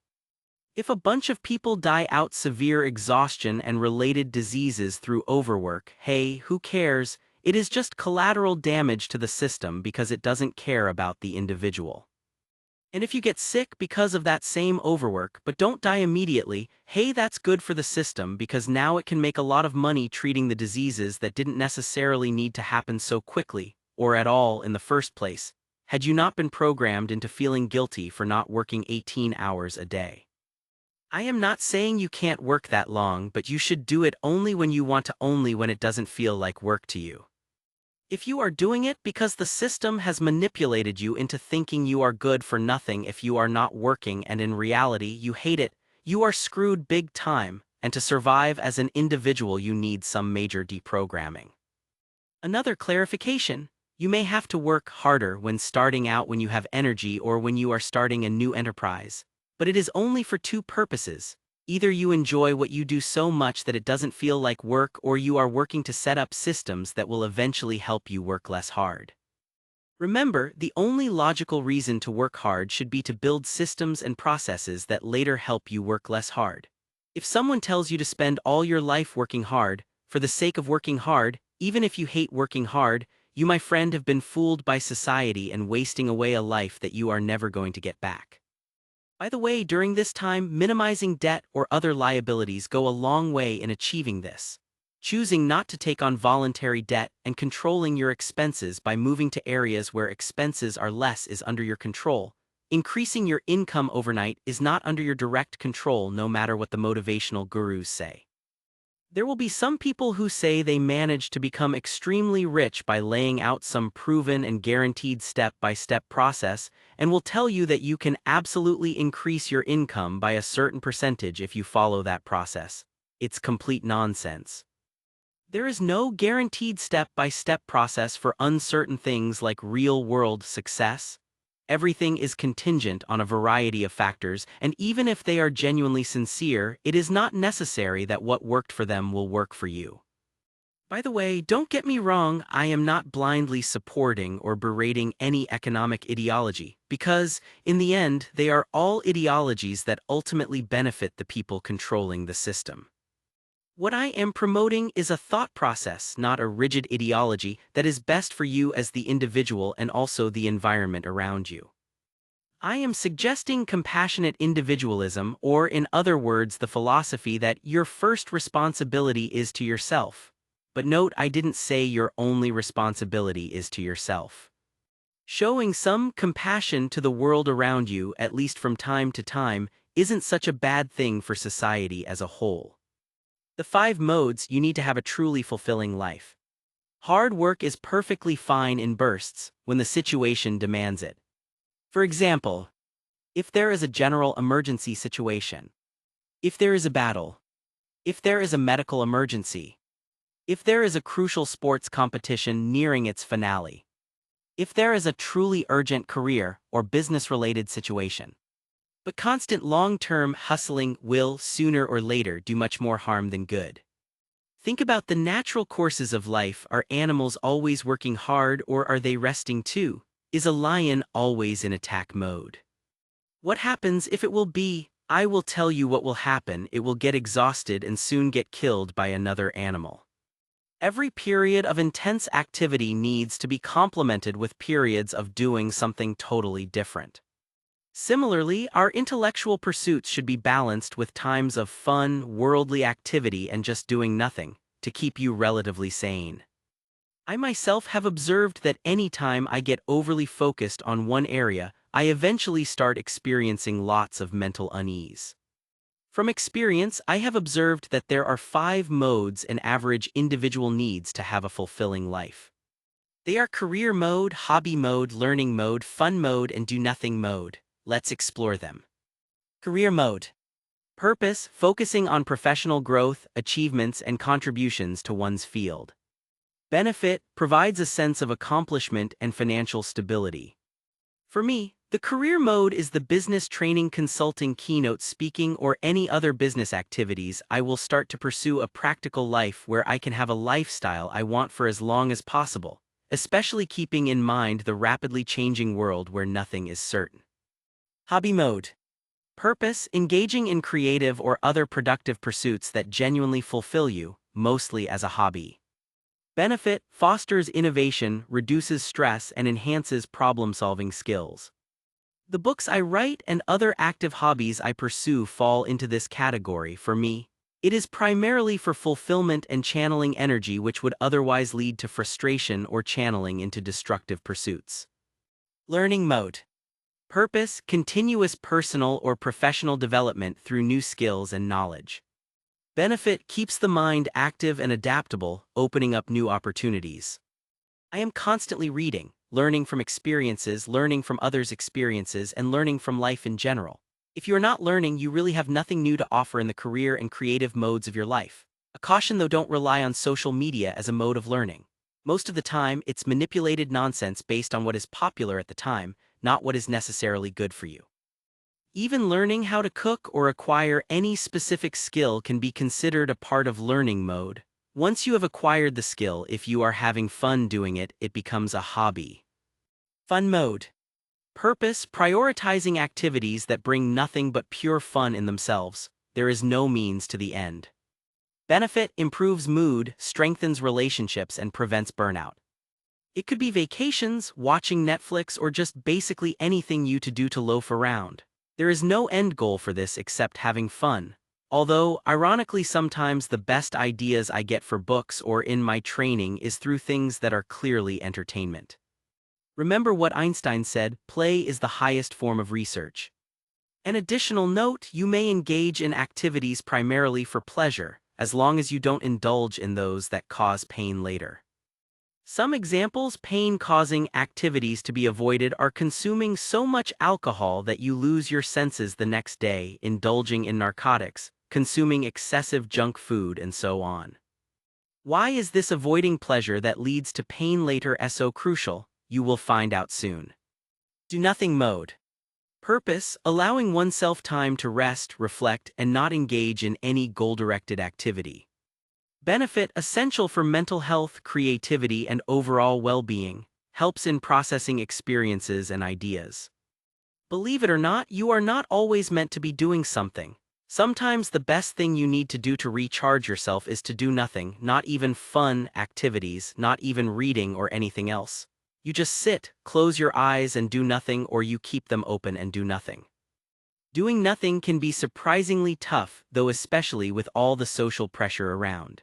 If a bunch of people die out severe exhaustion and related diseases through overwork, hey, who cares? It is just collateral damage to the system because it doesn't care about the individual. And if you get sick because of that same overwork but don't die immediately, hey, that's good for the system because now it can make a lot of money treating the diseases that didn't necessarily need to happen so quickly, or at all in the first place, had you not been programmed into feeling guilty for not working 18 hours a day. I am not saying you can't work that long, but you should do it only when you want to, only when it doesn't feel like work to you. If you are doing it because the system has manipulated you into thinking you are good for nothing if you are not working and in reality you hate it, you are screwed big time, and to survive as an individual you need some major deprogramming. Another clarification: you may have to work harder when starting out, when you have energy or when you are starting a new enterprise, but it is only for two purposes. Either you enjoy what you do so much that it doesn't feel like work, or you are working to set up systems that will eventually help you work less hard. Remember, the only logical reason to work hard should be to build systems and processes that later help you work less hard. If someone tells you to spend all your life working hard, for the sake of working hard, even if you hate working hard, you, my friend, have been fooled by society and wasting away a life that you are never going to get back. By the way, during this time, minimizing debt or other liabilities go a long way in achieving this. Choosing not to take on voluntary debt and controlling your expenses by moving to areas where expenses are less is under your control. Increasing your income overnight is not under your direct control, no matter what the motivational gurus say. There will be some people who say they managed to become extremely rich by laying out some proven and guaranteed step-by-step process, and will tell you that you can absolutely increase your income by a certain percentage if you follow that process. It's complete nonsense. There is no guaranteed step-by-step process for uncertain things like real-world success. Everything is contingent on a variety of factors, and even if they are genuinely sincere, it is not necessary that what worked for them will work for you. By the way, don't get me wrong, I am not blindly supporting or berating any economic ideology, because, in the end, they are all ideologies that ultimately benefit the people controlling the system. What I am promoting is a thought process, not a rigid ideology that is best for you as the individual and also the environment around you. I am suggesting compassionate individualism, or in other words, the philosophy that your first responsibility is to yourself. But note, I didn't say your only responsibility is to yourself. Showing some compassion to the world around you, at least from time to time, isn't such a bad thing for society as a whole. The 5 modes you need to have a truly fulfilling life. Hard work is perfectly fine in bursts when the situation demands it. For example, if there is a general emergency situation, if there is a battle, if there is a medical emergency, if there is a crucial sports competition nearing its finale, if there is a truly urgent career or business-related situation. But constant long-term hustling will, sooner or later, do much more harm than good. Think about the natural courses of life. Are animals always working hard, or are they resting too? Is a lion always in attack mode? What happens if it will be? I will tell you what will happen. It will get exhausted and soon get killed by another animal. Every period of intense activity needs to be complemented with periods of doing something totally different. Similarly, our intellectual pursuits should be balanced with times of fun, worldly activity and just doing nothing, to keep you relatively sane. I myself have observed that any time I get overly focused on one area, I eventually start experiencing lots of mental unease. From experience, I have observed that there are 5 modes an average individual needs to have a fulfilling life. They are career mode, hobby mode, learning mode, fun mode, and do-nothing mode. Let's explore them. Career mode. Purpose, focusing on professional growth, achievements, and contributions to one's field. Benefit, provides a sense of accomplishment and financial stability. For me, the career mode is the business training, consulting, keynote speaking, or any other business activities. I will start to pursue a practical life where I can have a lifestyle I want for as long as possible, especially keeping in mind the rapidly changing world where nothing is certain. Hobby mode. Purpose, engaging in creative or other productive pursuits that genuinely fulfill you, mostly as a hobby. Benefit, fosters innovation, reduces stress, and enhances problem-solving skills. The books I write and other active hobbies I pursue fall into this category. For me, it is primarily for fulfillment and channeling energy which would otherwise lead to frustration or channeling into destructive pursuits. Learning mode. Purpose, continuous personal or professional development through new skills and knowledge. Benefit, keeps the mind active and adaptable, opening up new opportunities. I am constantly reading, learning from experiences, learning from others' experiences, and learning from life in general. If you are not learning, you really have nothing new to offer in the career and creative modes of your life. A caution though, don't rely on social media as a mode of learning. Most of the time, it's manipulated nonsense based on what is popular at the time, not what is necessarily good for you. Even learning how to cook or acquire any specific skill can be considered a part of learning mode. Once you have acquired the skill, if you are having fun doing it, it becomes a hobby. Fun mode. Purpose, prioritizing activities that bring nothing but pure fun in themselves. There is no means to the end. Benefit, improves mood, strengthens relationships, and prevents burnout. It could be vacations, watching Netflix, or just basically anything you to do to loaf around. There is no end goal for this except having fun. Although, ironically, sometimes the best ideas I get for books or in my training is through things that are clearly entertainment. Remember what Einstein said, play is the highest form of research. An additional note, you may engage in activities primarily for pleasure, as long as you don't indulge in those that cause pain later. Some examples: pain-causing activities to be avoided are consuming so much alcohol that you lose your senses the next day, indulging in narcotics, consuming excessive junk food, and so on. Why is this avoiding pleasure that leads to pain later so crucial? You will find out soon. Do-nothing mode. Purpose, allowing oneself time to rest, reflect, and not engage in any goal-directed activity. Benefit, essential for mental health, creativity, and overall well-being, helps in processing experiences and ideas. Believe it or not, you are not always meant to be doing something. Sometimes the best thing you need to do to recharge yourself is to do nothing, not even fun activities, not even reading or anything else. You just sit, close your eyes and do nothing, or you keep them open and do nothing. Doing nothing can be surprisingly tough, though, especially with all the social pressure around.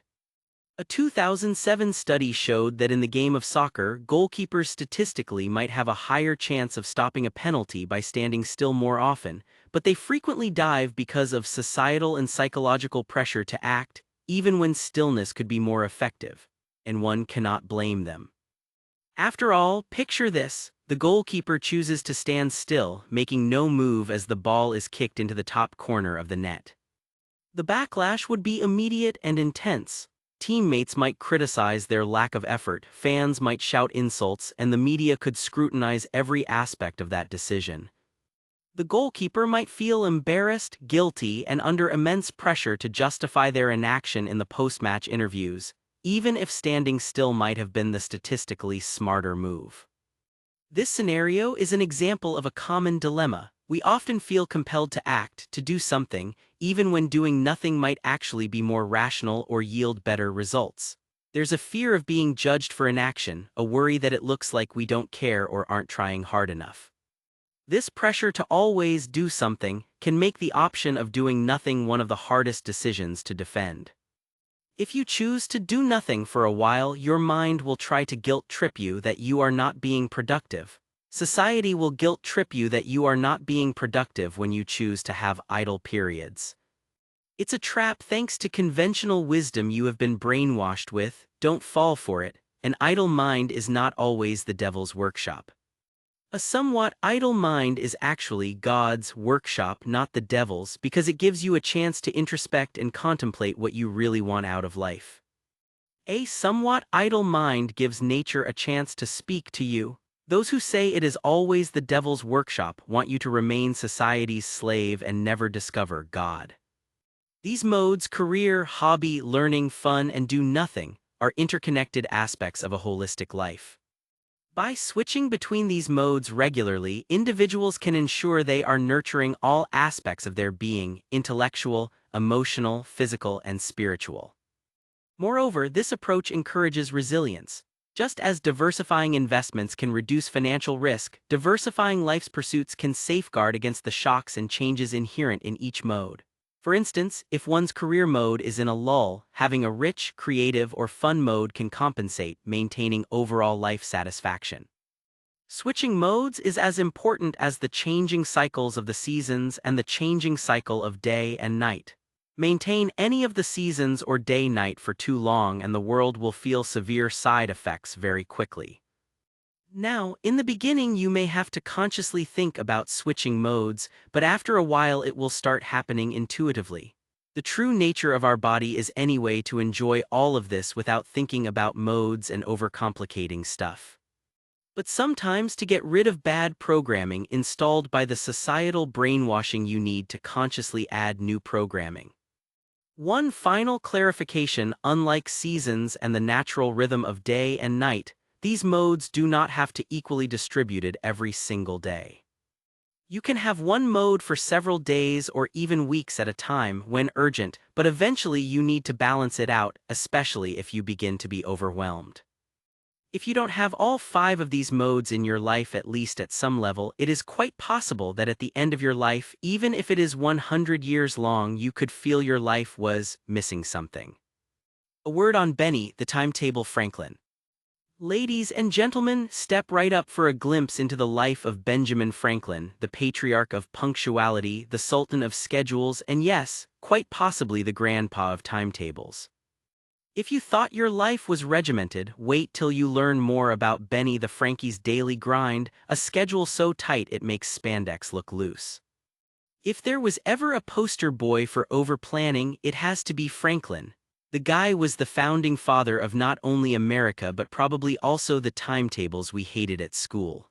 A 2007 study showed that in the game of soccer, goalkeepers statistically might have a higher chance of stopping a penalty by standing still more often, but they frequently dive because of societal and psychological pressure to act, even when stillness could be more effective, and one cannot blame them. After all, picture this: the goalkeeper chooses to stand still, making no move as the ball is kicked into the top corner of the net. The backlash would be immediate and intense. Teammates might criticize their lack of effort, fans might shout insults, and the media could scrutinize every aspect of that decision. The goalkeeper might feel embarrassed, guilty, and under immense pressure to justify their inaction in the post-match interviews, even if standing still might have been the statistically smarter move. This scenario is an example of a common dilemma. We often feel compelled to act, to do something, even when doing nothing might actually be more rational or yield better results. There's a fear of being judged for inaction, a worry that it looks like we don't care or aren't trying hard enough. This pressure to always do something can make the option of doing nothing one of the hardest decisions to defend. If you choose to do nothing for a while, your mind will try to guilt-trip you that you are not being productive. Society will guilt-trip you that you are not being productive when you choose to have idle periods. It's a trap thanks to conventional wisdom you have been brainwashed with. Don't fall for it. An idle mind is not always the devil's workshop. A somewhat idle mind is actually God's workshop, not the devil's, because it gives you a chance to introspect and contemplate what you really want out of life. A somewhat idle mind gives nature a chance to speak to you. Those who say it is always the devil's workshop want you to remain society's slave and never discover God. These modes, career, hobby, learning, fun, and do nothing, are interconnected aspects of a holistic life. By switching between these modes regularly, individuals can ensure they are nurturing all aspects of their being: intellectual, emotional, physical, and spiritual. Moreover, this approach encourages resilience. Just as diversifying investments can reduce financial risk, diversifying life's pursuits can safeguard against the shocks and changes inherent in each mode. For instance, if one's career mode is in a lull, having a rich, creative, or fun mode can compensate, maintaining overall life satisfaction. Switching modes is as important as the changing cycles of the seasons and the changing cycle of day and night. Maintain any of the seasons or day-night for too long and the world will feel severe side effects very quickly. Now, in the beginning you may have to consciously think about switching modes, but after a while it will start happening intuitively. The true nature of our body is anyway to enjoy all of this without thinking about modes and overcomplicating stuff. But sometimes to get rid of bad programming installed by the societal brainwashing, you need to consciously add new programming. One final clarification: unlike seasons and the natural rhythm of day and night, these modes do not have to equally distributed every single day. You can have one mode for several days or even weeks at a time when urgent, but eventually you need to balance it out, especially if you begin to be overwhelmed. If you don't have all 5 of these modes in your life at least at some level, it is quite possible that at the end of your life, even if it is 100 years long, you could feel your life was missing something. A word on Benny, the timetable Franklin. Ladies and gentlemen, step right up for a glimpse into the life of Benjamin Franklin, the patriarch of punctuality, the sultan of schedules, and yes, quite possibly the grandpa of timetables. If you thought your life was regimented, wait till you learn more about Benny the Frankie's daily grind, a schedule so tight it makes spandex look loose. If there was ever a poster boy for over-planning, it has to be Franklin. The guy was the founding father of not only America but probably also the timetables we hated at school.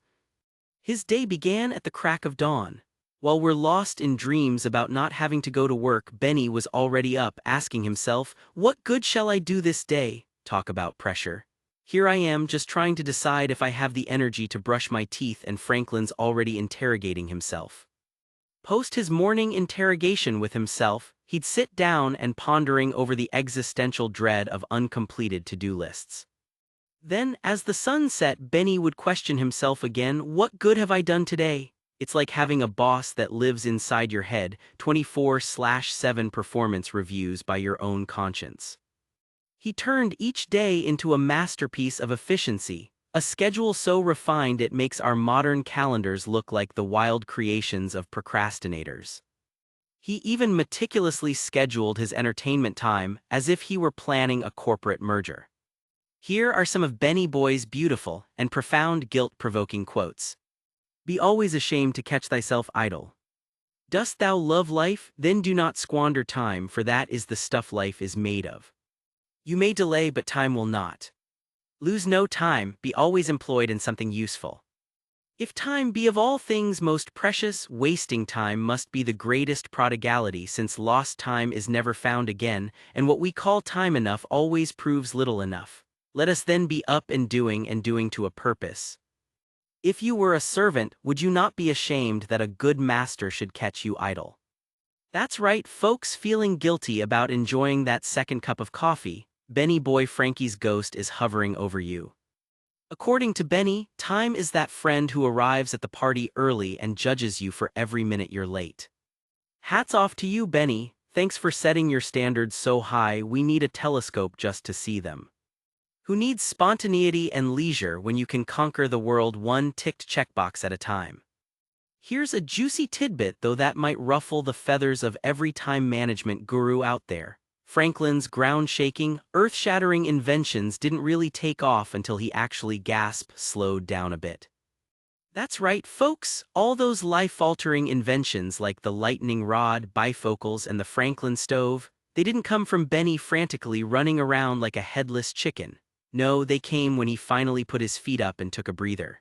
His day began at the crack of dawn. While we're lost in dreams about not having to go to work, Benny was already up, asking himself, "What good shall I do this day?" Talk about pressure. Here I am just trying to decide if I have the energy to brush my teeth, and Franklin's already interrogating himself. Post his morning interrogation with himself, he'd sit down and pondering over the existential dread of uncompleted to-do lists. Then, as the sun set, Benny would question himself again, what good have I done today? It's like having a boss that lives inside your head, 24/7 performance reviews by your own conscience. He turned each day into a masterpiece of efficiency, a schedule so refined it makes our modern calendars look like the wild creations of procrastinators. He even meticulously scheduled his entertainment time as if he were planning a corporate merger. Here are some of Benny Boy's beautiful and profound guilt-provoking quotes. Be always ashamed to catch thyself idle. Dost thou love life? Then do not squander time, for that is the stuff life is made of. You may delay, but time will not. Lose no time, be always employed in something useful. If time be of all things most precious, wasting time must be the greatest prodigality, since lost time is never found again, and what we call time enough always proves little enough. Let us then be up and doing to a purpose. If you were a servant, would you not be ashamed that a good master should catch you idle? That's right, folks, feeling guilty about enjoying that second cup of coffee, Benny Boy Frankie's ghost is hovering over you. According to Benny, time is that friend who arrives at the party early and judges you for every minute you're late. Hats off to you, Benny. Thanks for setting your standards so high we need a telescope just to see them. Who needs spontaneity and leisure when you can conquer the world one ticked checkbox at a time? Here's a juicy tidbit, though, that might ruffle the feathers of every time management guru out there. Franklin's ground-shaking, earth-shattering inventions didn't really take off until he actually slowed down a bit. That's right, folks, all those life-altering inventions like the lightning rod, bifocals, and the Franklin stove, they didn't come from Benny frantically running around like a headless chicken. No, they came when he finally put his feet up and took a breather.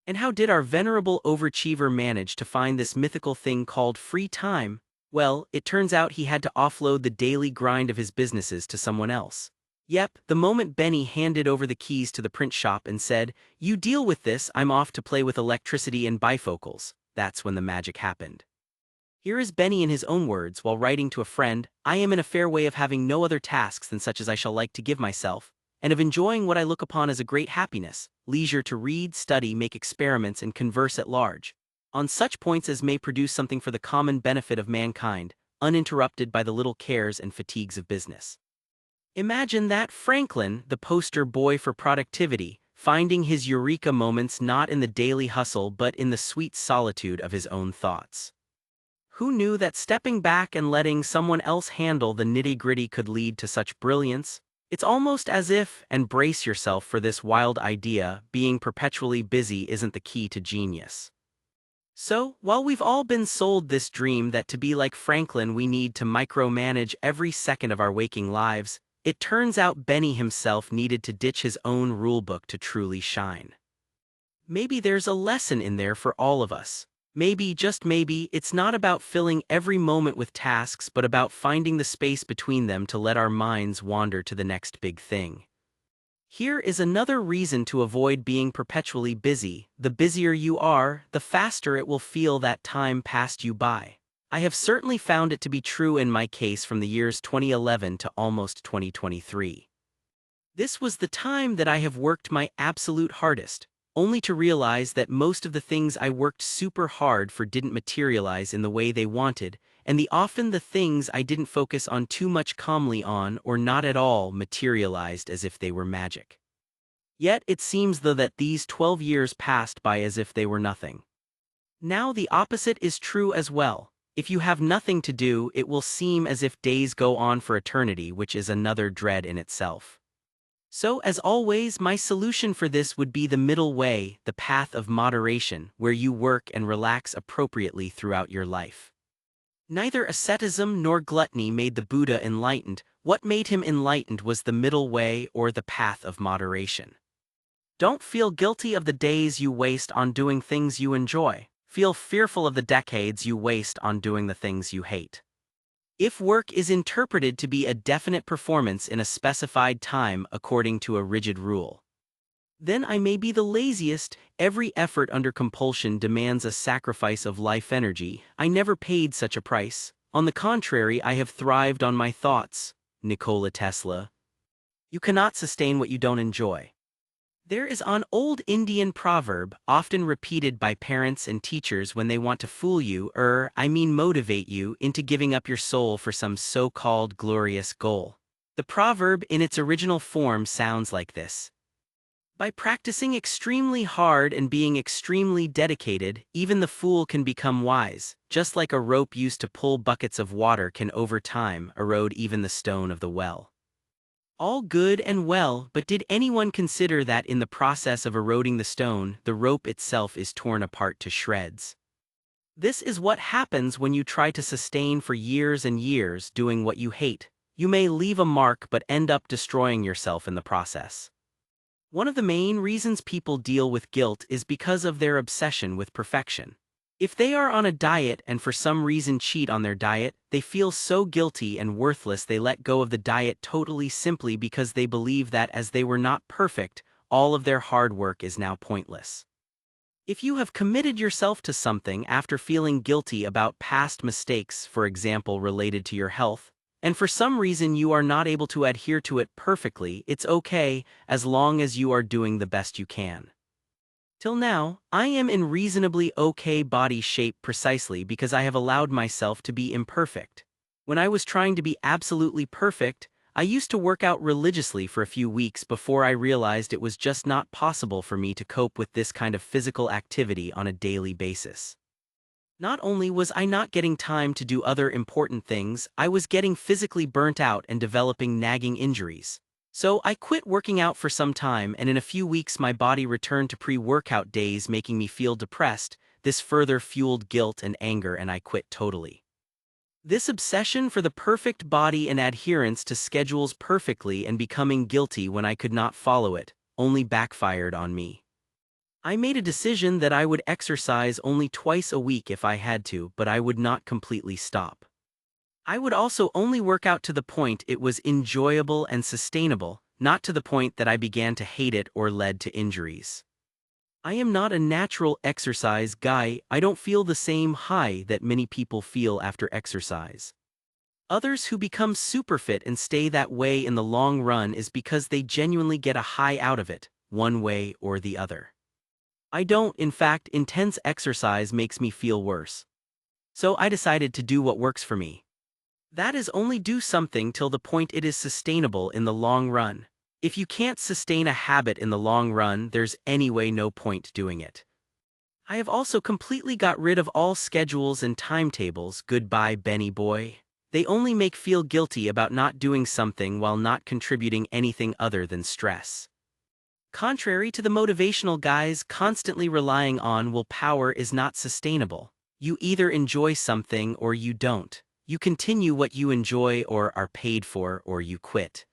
And how did our venerable overachiever manage to find this mythical thing called free time? Well, it turns out he had to offload the daily grind of his businesses to someone else. Yep, the moment Benny handed over the keys to the print shop and said, "You deal with this, I'm off to play with electricity and bifocals," that's when the magic happened. Here is Benny in his own words while writing to a friend, "I am in a fair way of having no other tasks than such as I shall like to give myself, and of enjoying what I look upon as a great happiness, leisure to read, study, make experiments, and converse at large, on such points as may produce something for the common benefit of mankind, uninterrupted by the little cares and fatigues of business." Imagine that, Franklin, the poster boy for productivity, finding his eureka moments not in the daily hustle but in the sweet solitude of his own thoughts. Who knew that stepping back and letting someone else handle the nitty-gritty could lead to such brilliance? It's almost as if, and brace yourself for this wild idea, being perpetually busy isn't the key to genius. So, while we've all been sold this dream that to be like Franklin we need to micromanage every second of our waking lives, it turns out Benny himself needed to ditch his own rulebook to truly shine. Maybe there's a lesson in there for all of us. Maybe, just maybe, it's not about filling every moment with tasks but about finding the space between them to let our minds wander to the next big thing. Here is another reason to avoid being perpetually busy. The busier you are, the faster it will feel that time passed you by. I have certainly found it to be true in my case from the years 2011 to almost 2023. This was the time that I have worked my absolute hardest, only to realize that most of the things I worked super hard for didn't materialize in the way they wanted, and often the things I didn't focus on too much calmly on or not at all materialized as if they were magic. Yet it seems though that these 12 years passed by as if they were nothing. Now the opposite is true as well. If you have nothing to do, it will seem as if days go on for eternity, which is another dread in itself. So, as always, my solution for this would be the middle way, the path of moderation, where you work and relax appropriately throughout your life. Neither asceticism nor gluttony made the Buddha enlightened. What made him enlightened was the middle way or the path of moderation. Don't feel guilty of the days you waste on doing things you enjoy. Feel fearful of the decades you waste on doing the things you hate. If work is interpreted to be a definite performance in a specified time according to a rigid rule, Then I may be the laziest. Every effort under compulsion demands a sacrifice of life energy. I never paid such a price. On the contrary, I have thrived on my thoughts. Nikola Tesla. You cannot sustain what you don't enjoy. There is an old Indian proverb, often repeated by parents and teachers when they want to fool you, motivate you, into giving up your soul for some so-called glorious goal. The proverb in its original form sounds like this. By practicing extremely hard and being extremely dedicated, even the fool can become wise, just like a rope used to pull buckets of water can over time erode even the stone of the well. All good and well, but did anyone consider that in the process of eroding the stone, the rope itself is torn apart to shreds? This is what happens when you try to sustain for years and years doing what you hate. You may leave a mark but end up destroying yourself in the process. One of the main reasons people deal with guilt is because of their obsession with perfection. If they are on a diet and for some reason cheat on their diet, they feel so guilty and worthless they let go of the diet totally simply because they believe that as they were not perfect, all of their hard work is now pointless. If you have committed yourself to something after feeling guilty about past mistakes, for example related to your health, and for some reason you are not able to adhere to it perfectly, it's okay, as long as you are doing the best you can. Till now, I am in reasonably okay body shape precisely because I have allowed myself to be imperfect. When I was trying to be absolutely perfect, I used to work out religiously for a few weeks before I realized it was just not possible for me to cope with this kind of physical activity on a daily basis. Not only was I not getting time to do other important things, I was getting physically burnt out and developing nagging injuries. So I quit working out for some time, and in a few weeks my body returned to pre-workout days, making me feel depressed. This further fueled guilt and anger, and I quit totally. This obsession for the perfect body and adherence to schedules perfectly and becoming guilty when I could not follow it only backfired on me. I made a decision that I would exercise only twice a week if I had to, but I would not completely stop. I would also only work out to the point it was enjoyable and sustainable, not to the point that I began to hate it or led to injuries. I am not a natural exercise guy. I don't feel the same high that many people feel after exercise. Others who become super fit and stay that way in the long run is because they genuinely get a high out of it, one way or the other. I don't. In fact, intense exercise makes me feel worse. So I decided to do what works for me. That is only do something till the point it is sustainable in the long run. If you can't sustain a habit in the long run, there's anyway no point doing it. I have also completely got rid of all schedules and timetables. Goodbye, Benny boy. They only make feel guilty about not doing something while not contributing anything other than stress. Contrary to the motivational guys constantly relying on willpower is not sustainable. You either enjoy something or you don't. You continue what you enjoy or are paid for, or you quit.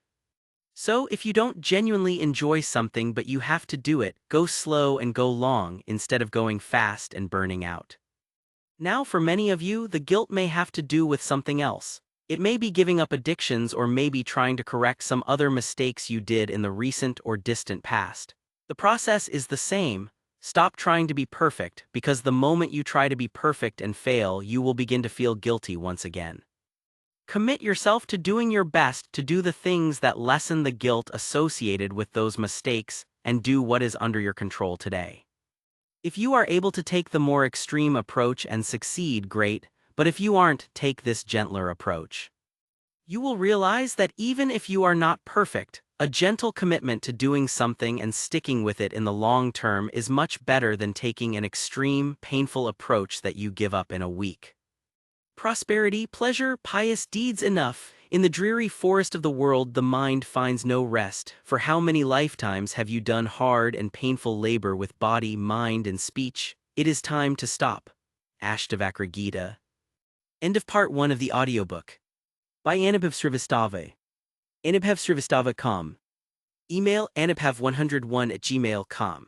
So if you don't genuinely enjoy something but you have to do it, go slow and go long instead of going fast and burning out. Now for many of you, the guilt may have to do with something else. It may be giving up addictions, or maybe trying to correct some other mistakes you did in the recent or distant past. The process is the same. Stop trying to be perfect, because the moment you try to be perfect and fail, you will begin to feel guilty once again. Commit yourself to doing your best to do the things that lessen the guilt associated with those mistakes, and do what is under your control today. If you are able to take the more extreme approach and succeed, great. But if you aren't, take this gentler approach. You will realize that even if you are not perfect, a gentle commitment to doing something and sticking with it in the long term is much better than taking an extreme, painful approach that you give up in a week. Prosperity, pleasure, pious deeds enough. In the dreary forest of the world the mind finds no rest. For how many lifetimes have you done hard and painful labor with body, mind, and speech? It is time to stop. Ashtavakra Gita. End of part 1 of the audiobook. By Anubhav Srivastava. Anubhav Srivastava.com. Email anubhav101@gmail.com.